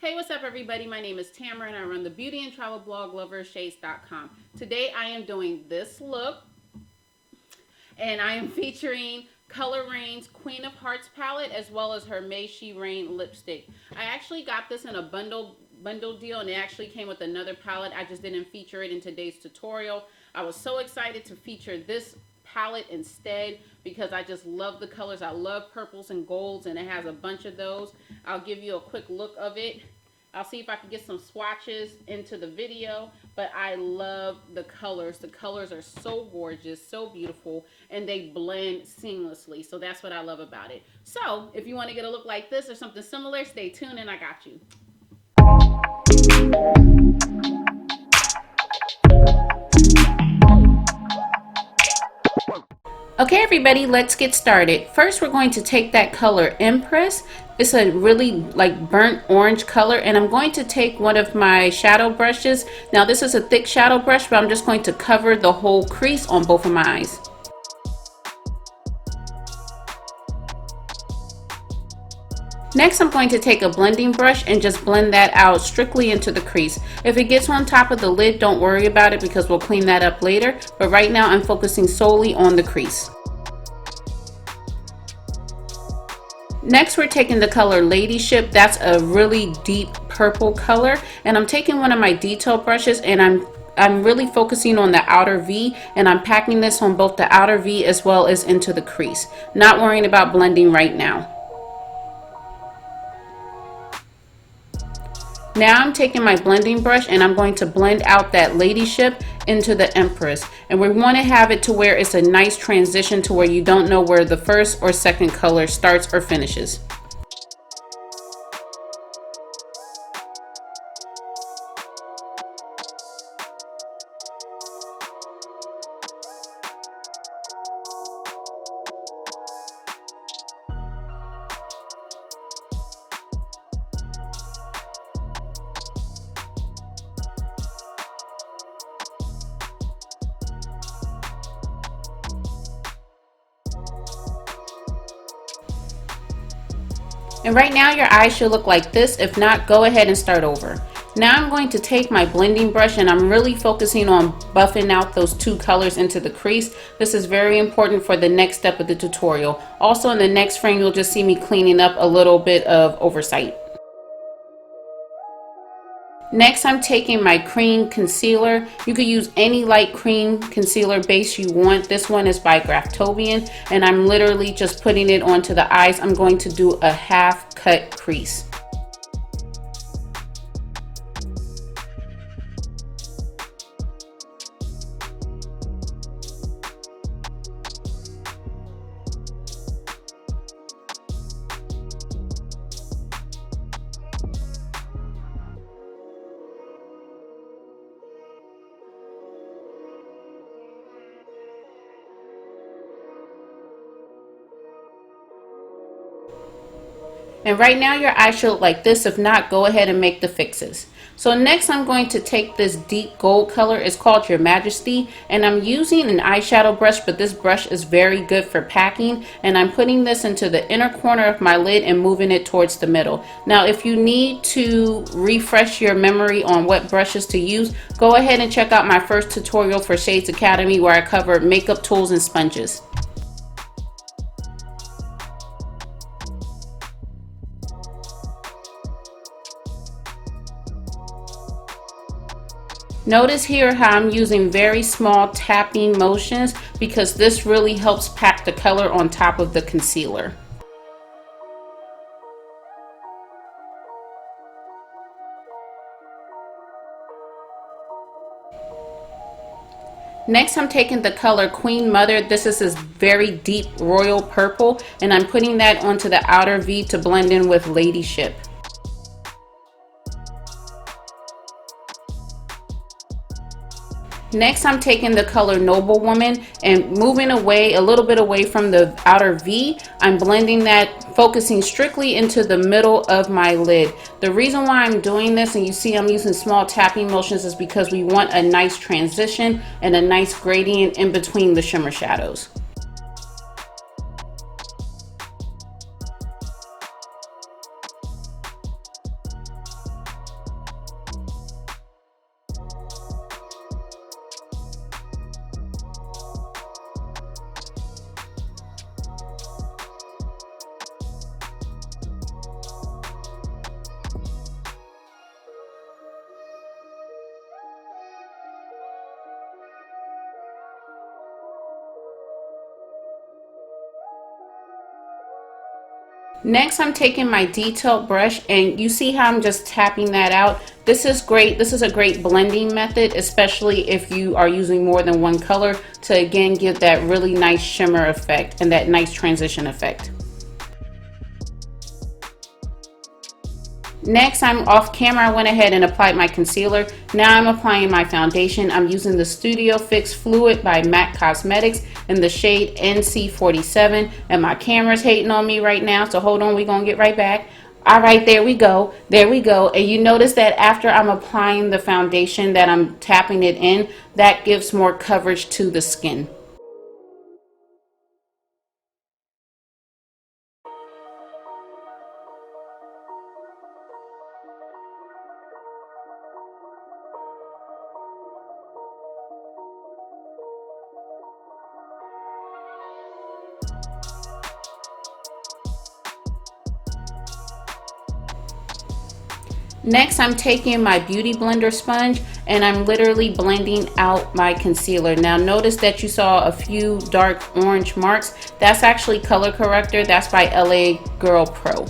Hey, what's up everybody? My name is Tamara and I run the beauty and travel blog Loverofshades.com. Today I am doing this look and I am featuring Color Raine's Queen of Hearts palette as well as her She Raine Lipstick. I actually got this in a bundle deal and it actually came with another palette. I just didn't feature it in today's tutorial. I was so excited to feature this palette instead because I just love the colors. I love purples and golds and it has a bunch of those. I'll give you a quick look of it. I'll see if I can get some swatches into the video, but I love the colors. The colors are so gorgeous, so beautiful, and they blend seamlessly. So that's what I love about it. So if you want to get a look like this or something similar, stay tuned and I got you. Okay everybody, let's get started. First we're going to take that color Empress. It's a really like burnt orange color and I'm going to take one of my shadow brushes. Now this is a thick shadow brush, but I'm just going to cover the whole crease on both of my eyes. Next I'm going to take a blending brush and just blend that out strictly into the crease. If it gets on top of the lid, don't worry about it because we'll clean that up later. But right now I'm focusing solely on the crease. Next we're taking the color Ladyship. That's a really deep purple color. And I'm taking one of my detail brushes and I'm really focusing on the outer V and I'm packing this on both the outer V as well as into the crease. Not worrying about blending right now. Now I'm taking my blending brush and I'm going to blend out that Ladyship into the Empress. And we want to have it to where it's a nice transition to where you don't know where the first or second color starts or finishes. And right now your eyes should look like this. If not, go ahead and start over. Now I'm going to take my blending brush and I'm really focusing on buffing out those two colors into the crease. This is very important for the next step of the tutorial. Also in the next frame, you'll just see me cleaning up a little bit of oversight. Next, I'm taking my cream concealer. You could use any light cream concealer base you want. This one is by Graftobian, and I'm literally just putting it onto the eyes. I'm going to do a half cut crease. And right now your eye should look like this. If not, go ahead and make the fixes. So next I'm going to take this deep gold color. It's called Your Majesty. And I'm using an eyeshadow brush, but this brush is very good for packing. And I'm putting this into the inner corner of my lid and moving it towards the middle. Now if you need to refresh your memory on what brushes to use, go ahead and check out my first tutorial for Shades Academy where I covered makeup tools and sponges. Notice here how I'm using very small tapping motions because this really helps pack the color on top of the concealer. Next I'm taking the color Queen Mother. This is this very deep royal purple and I'm putting that onto the outer V to blend in with Ladyship. Next, I'm taking the color Noblewoman and moving away, a little bit away from the outer V. I'm blending that, focusing strictly into the middle of my lid. The reason why I'm doing this, and you see I'm using small tapping motions, is because we want a nice transition and a nice gradient in between the shimmer shadows. Next, I'm taking my detail brush, and you see how I'm just tapping that out. This is great. This is a great blending method, especially if you are using more than one color, to again give that really nice shimmer effect and that nice transition effect. Next, I'm off camera. I went ahead and applied my concealer. Now I'm applying my foundation. I'm using the Studio Fix Fluid by MAC Cosmetics in the shade NC47. And my camera's hating on me right now, so hold on, we're gonna get right back. All right, there we go. There we go. And you notice that after I'm applying the foundation that I'm tapping it in, that gives more coverage to the skin. Next, I'm taking my Beauty Blender sponge and I'm literally blending out my concealer. Now notice that you saw a few dark orange marks. That's actually color corrector. That's by LA Girl Pro.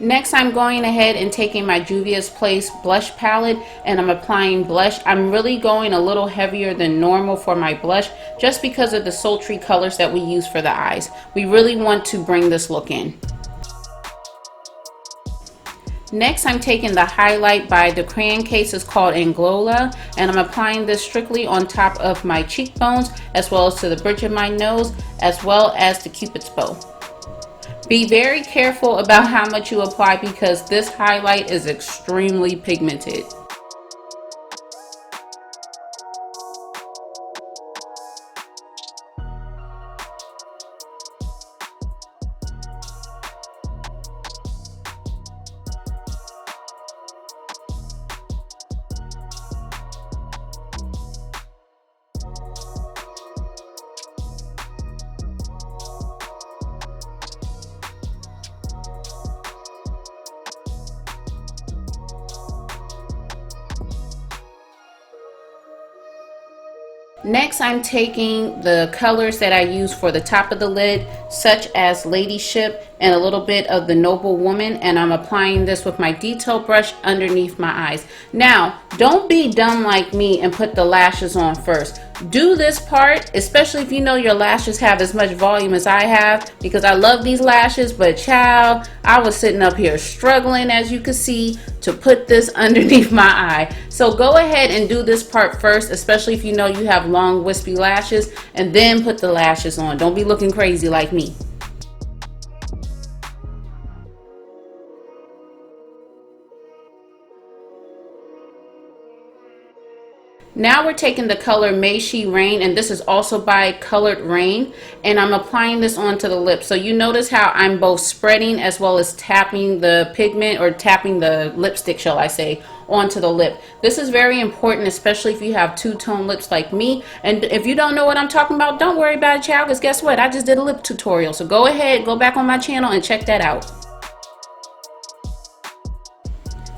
Next, I'm going ahead and taking my Juvia's Place blush palette and I'm applying blush. I'm really going a little heavier than normal for my blush just because of the sultry colors that we use for the eyes. We really want to bring this look in. Next, I'm taking the highlight by the crayon case. It's called Anglola, and I'm applying this strictly on top of my cheekbones as well as to the bridge of my nose as well as the Cupid's bow. Be very careful about how much you apply because this highlight is extremely pigmented. Next, I'm taking the colors that I use for the top of the lid, such as Ladyship and a little bit of the Noble Woman, and I'm applying this with my detail brush underneath my eyes. Now, don't be dumb like me and put the lashes on first. Do this part, especially if you know your lashes have as much volume as I have, because I love these lashes, but child, I was sitting up here struggling, as you can see, to put this underneath my eye. So go ahead and do this part first, especially if you know you have long wispy lashes, and then put the lashes on. Don't be looking crazy like me. Now we're taking the color She Raine, and this is also by colouredraine, and I'm applying this onto the lips. So you notice how I'm both spreading as well as tapping the pigment, or tapping the lipstick, shall I say, onto the lip. This is very important, especially if you have two-tone lips like me. And if you don't know what I'm talking about, don't worry about it, child, because guess what? I just did a lip tutorial. So go ahead, go back on my channel and check that out.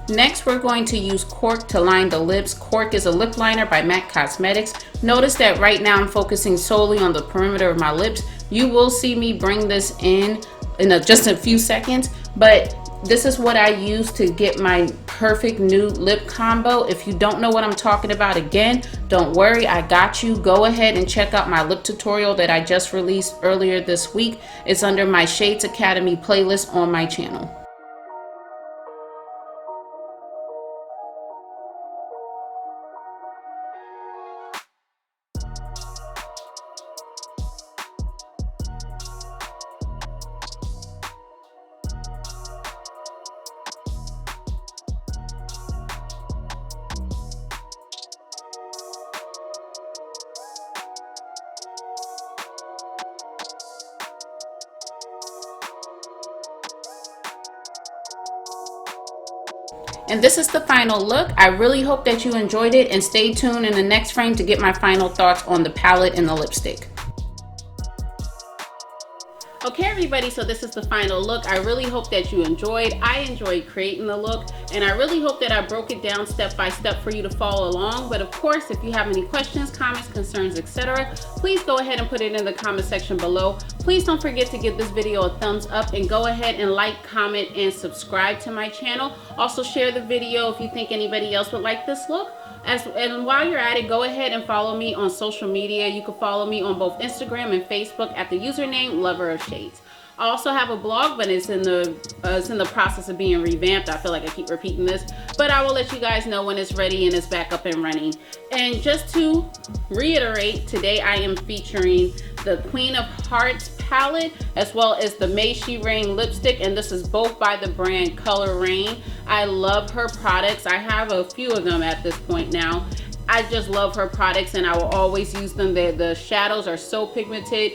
Next, we're going to use Cork to line the lips. Cork is a lip liner by MAC Cosmetics. Notice that right now I'm focusing solely on the perimeter of my lips. You will see me bring this in just a few seconds, but this is what I use to get my perfect nude lip combo. If you don't know what I'm talking about, again, don't worry, I got you. Go ahead and check out my lip tutorial that I just released earlier this week. It's under my Shades Academy playlist on my channel. And this is the final look. I really hope that you enjoyed it, and stay tuned in the next frame to get my final thoughts on the palette and the lipstick. Okay, everybody, so this is the final look. I really hope that you enjoyed. I enjoyed creating the look, and I really hope that I broke it down step by step for you to follow along. But of course, if you have any questions, comments, concerns, etc., please go ahead and put it in the comment section below. Please don't forget to give this video a thumbs up, and go ahead and like, comment, and subscribe to my channel. Also, share the video if you think anybody else would like this look. And while you're at it, go ahead and follow me on social media. You can follow me on both Instagram and Facebook at the username Loverofshades. I also have a blog, but it's in the process of being revamped. I feel like I keep repeating this, but I will let you guys know when it's ready and it's back up and running. And just to reiterate, today I am featuring the Queen of Hearts palette as well as the She Raine Lipstick, and this is both by the brand colouredraine. I love her products. I have a few of them at this point now. I just love her products and I will always use them. The shadows are so pigmented.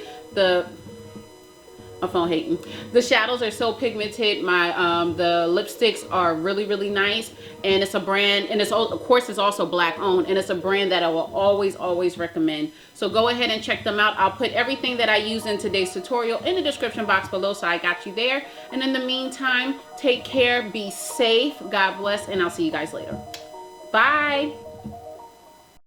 My phone hating. The shadows are so pigmented. The lipsticks are really nice, and it's a brand, and it's of course it's also black owned, and it's a brand that I will always recommend. So go ahead and check them out. I'll put everything that I use in today's tutorial in the description box below, so I got you there. And in the meantime, take care, be safe, God bless, and I'll see you guys later. Bye.